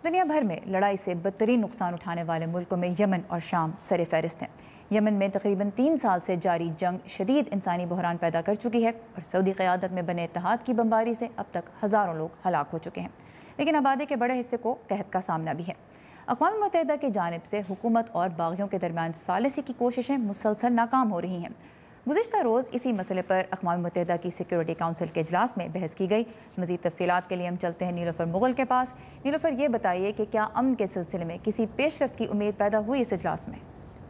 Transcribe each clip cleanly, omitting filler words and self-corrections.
دنیا بھر میں لڑائی سے بدترین نقصان اٹھانے والے ملکوں میں یمن اور شام سر فہرست ہیں۔ یمن میں تقریباً 3 سال سے جاری جنگ شدید انسانی بحران پیدا کر چکی ہے اور سعودی قیادت میں بنے اتحاد کی بمباری سے اب تک ہزاروں لوگ ہلاک ہو چکے ہیں، لیکن آبادی کے بڑے حصے کو قحط کا سامنا بھی ہے۔ اقوام متحدہ کی جانب سے حکومت اور باغیوں کے درمیان ثالثی کی کوششیں مسلسل ناکام ہو رہی ہیں۔ گزشتہ روز اسی مسئلے پر اقوام متحدہ کی سیکیورٹی کونسل کے اجلاس میں بحث کی گئی۔ مزید تفصیلات کے لیے ہم چلتے ہیں نیلوفر مغل کے پاس۔ نیلوفر، یہ بتائیے کہ کیا امن کے سلسلے میں کسی پیش رفت کی امید پیدا ہوئی اس اجلاس میں؟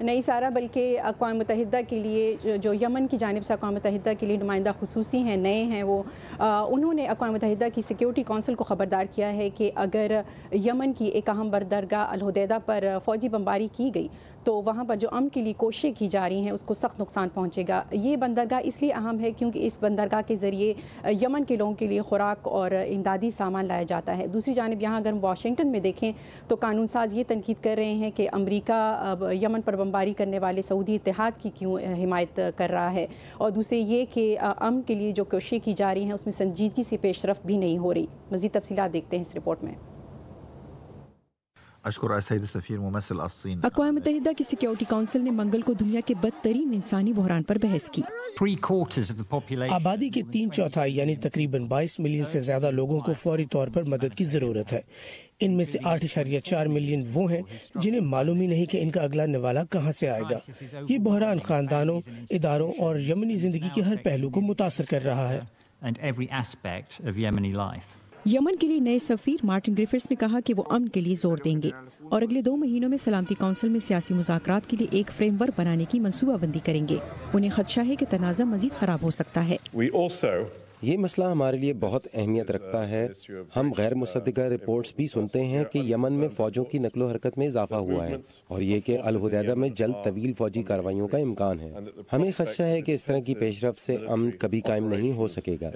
نہیں سارا، بلکہ اقوام متحدہ کے لیے جو یمن کی جانب سے اقوام متحدہ کے لیے نمائندہ خصوصی ہیں، نئے ہیں وہ، انہوں نے اقوام متحدہ کی سیکیورٹی کونسل کو خبردار کیا ہے کہ اگر یمن کی ایک اہم بندرگاہ الحدیدہ پر فوجی بمباری کی گئی تو وہاں پر جو امن کے لیے کوششیں کی جا رہی ہیں اس کو سخت نقصان پہنچے گا۔ یہ بندرگاہ اس لیے اہم ہے کیونکہ اس بندرگاہ کے ذریعے یمن کے لوگوں کے لیے خوراک اور امدادی سامان لایا جاتا ہے۔ دوسری جانب یہاں اگر ہم واشنگٹن میں دیکھیں تو قانون ساز یہ تنقید کر رہے ہیں کہ امریکہ یمن پر بمباری کرنے والے سعودی اتحاد کی کیوں حمایت کر رہا ہے، اور دوسرے یہ کہ امن کے لیے جو کوششیں کی جا رہی ہیں اس میں سنجیدگی سے پیش رفت بھی نہیں ہو رہی۔ مزید تفصیلات دیکھتے ہیں اس رپورٹ میں۔ اقوام متحدہ کی سیکیورٹی کونسل نے منگل کو دنیا کے بدترین انسانی بحران پر بحث کی۔ آبادی کے 3/4 یعنی تقریباً 22 ملین سے زیادہ لوگوں کو فوری طور پر مدد کی ضرورت ہے۔ ان میں سے 8.4 ملین وہ ہیں جنہیں معلوم ہی نہیں کہ ان کا اگلا نوالا کہاں سے آئے گا۔ یہ بحران خاندانوں، اداروں اور یمنی زندگی کے ہر پہلو کو متاثر کر رہا ہے۔ یمن کے لیے نئے سفیر مارٹن گریفٹس نے کہا کہ وہ امن کے لیے زور دیں گے اور اگلے 2 مہینوں میں سلامتی کونسل میں سیاسی مذاکرات کے لیے ایک فریم ورک بنانے کی منصوبہ بندی کریں گے۔ انہیں خدشہ ہے کہ تنازع مزید خراب ہو سکتا ہے۔ یہ مسئلہ ہمارے لیے بہت اہمیت رکھتا ہے۔ ہم غیر مصدقہ رپورٹس بھی سنتے ہیں کہ یمن میں فوجوں کی نقل و حرکت میں اضافہ ہوا ہے اور یہ کہ الحدیدہ میں جلد طویل فوجی کارروائیوں کا امکان ہے۔ ہمیں خدشہ ہے کہ اس طرح کی پیش رفت سے امن کبھی قائم نہیں ہو سکے گا۔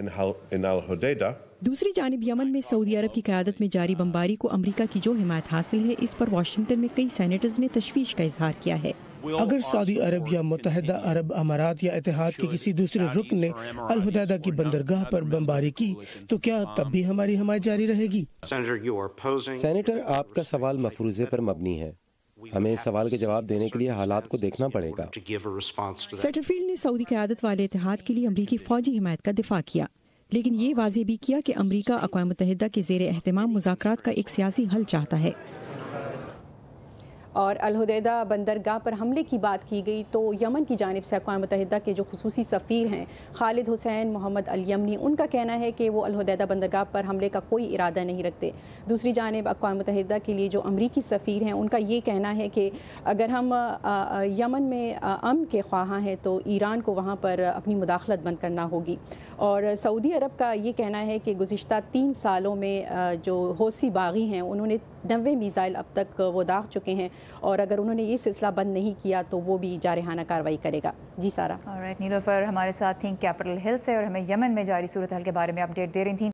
دوسری جانب یمن میں سعودی عرب کی قیادت میں جاری بمباری کو امریکہ کی جو حمایت حاصل ہے اس پر واشنگٹن میں کئی سینیٹرز نے تشویش کا اظہار کیا ہے۔ اگر سعودی عرب یا متحدہ عرب امارات یا اتحاد کے کسی دوسرے رکن نے الحدیدہ کی بندرگاہ پر بمباری کی تو کیا تب بھی ہماری حمایت جاری رہے گی؟ سینیٹر، آپ کا سوال مفروضے پر مبنی ہے۔ ہمیں اس سوال کے جواب دینے کے لیے حالات کو دیکھنا پڑے گا۔ سیٹرفیلڈ نے سعودی قیادت والے اتحاد کے لیے امریکی فوجی حمایت کا دفاع کیا، لیکن یہ واضح بھی کیا کہ امریکہ اقوام متحدہ کے زیر اہتمام مذاکرات کا ایک سیاسی حل چاہتا ہے۔ اور الحدیدہ بندرگاہ پر حملے کی بات کی گئی تو یمن کی جانب سے اقوام متحدہ کے جو خصوصی سفیر ہیں خالد حسین محمد الیمنی، ان کا کہنا ہے کہ وہ الحدیدہ بندرگاہ پر حملے کا کوئی ارادہ نہیں رکھتے۔ دوسری جانب اقوام متحدہ کے لیے جو امریکی سفیر ہیں ان کا یہ کہنا ہے کہ اگر ہم یمن میں امن کے خواہاں ہیں تو ایران کو وہاں پر اپنی مداخلت بند کرنا ہوگی۔ اور سعودی عرب کا یہ کہنا ہے کہ گزشتہ 3 سالوں میں جو حوثی باغی ہیں انہوں نے 90 میزائل اب تک وہ داغ چکے ہیں، اور اگر انہوں نے یہ سلسلہ بند نہیں کیا تو وہ بھی جارحانہ کارروائی کرے گا۔ جی سارا۔ نیلوفر ہمارے ساتھ تھیں کیپٹل ہل سے اور ہمیں یمن میں جاری صورتحال کے بارے میں اپڈیٹ دے رہی تھیں۔